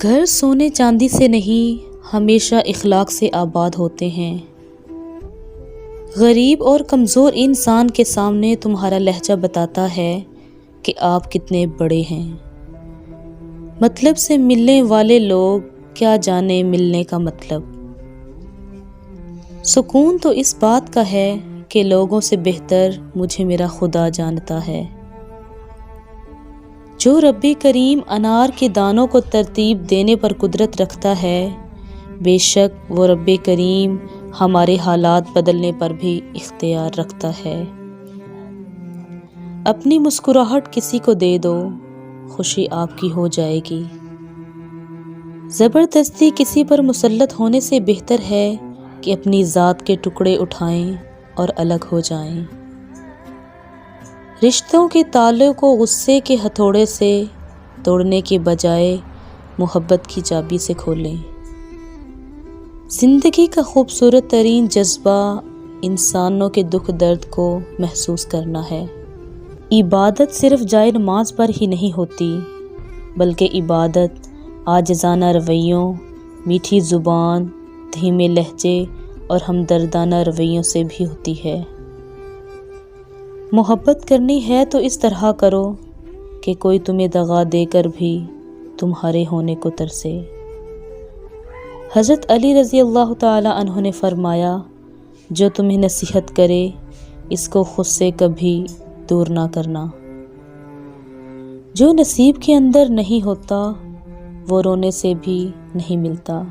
گھر سونے چاندی سے نہیں، ہمیشہ اخلاق سے آباد ہوتے ہیں۔ غریب اور کمزور انسان کے سامنے تمہارا لہجہ بتاتا ہے کہ آپ کتنے بڑے ہیں۔ مطلب سے ملنے والے لوگ کیا جانے ملنے کا مطلب۔ سکون تو اس بات کا ہے کہ لوگوں سے بہتر مجھے میرا خدا جانتا ہے۔ جو رب کریم انار کے دانوں کو ترتیب دینے پر قدرت رکھتا ہے، بے شک وہ رب کریم ہمارے حالات بدلنے پر بھی اختیار رکھتا ہے۔ اپنی مسکراہٹ کسی کو دے دو، خوشی آپ کی ہو جائے گی۔ زبردستی کسی پر مسلط ہونے سے بہتر ہے کہ اپنی ذات کے ٹکڑے اٹھائیں اور الگ ہو جائیں۔ رشتوں کے تالے کو غصے کے ہتھوڑے سے توڑنے کے بجائے محبت کی چابی سے کھولیں۔ زندگی کا خوبصورت ترین جذبہ انسانوں کے دکھ درد کو محسوس کرنا ہے۔ عبادت صرف جائے نماز پر ہی نہیں ہوتی، بلکہ عبادت عاجزانہ رویوں، میٹھی زبان، دھیمے لہجے اور ہمدردانہ رویوں سے بھی ہوتی ہے۔ محبت کرنی ہے تو اس طرح کرو کہ کوئی تمہیں دغا دے کر بھی تمہارے ہونے کو ترسے۔ حضرت علی رضی اللہ تعالی عنہ نے فرمایا، جو تمہیں نصیحت کرے اس کو خود سے کبھی دور نہ کرنا۔ جو نصیب کے اندر نہیں ہوتا وہ رونے سے بھی نہیں ملتا۔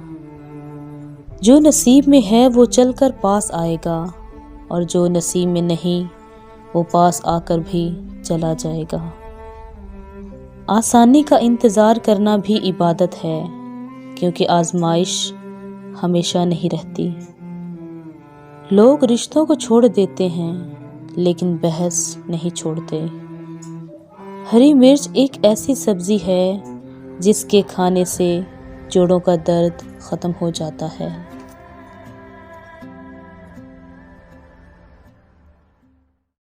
جو نصیب میں ہے وہ چل کر پاس آئے گا، اور جو نصیب میں نہیں وہ پاس آ کر بھی چلا جائے گا۔ آسانی کا انتظار کرنا بھی عبادت ہے، کیونکہ آزمائش ہمیشہ نہیں رہتی۔ لوگ رشتوں کو چھوڑ دیتے ہیں لیکن بحث نہیں چھوڑتے۔ ہری مرچ ایک ایسی سبزی ہے جس کے کھانے سے جوڑوں کا درد ختم ہو جاتا ہے۔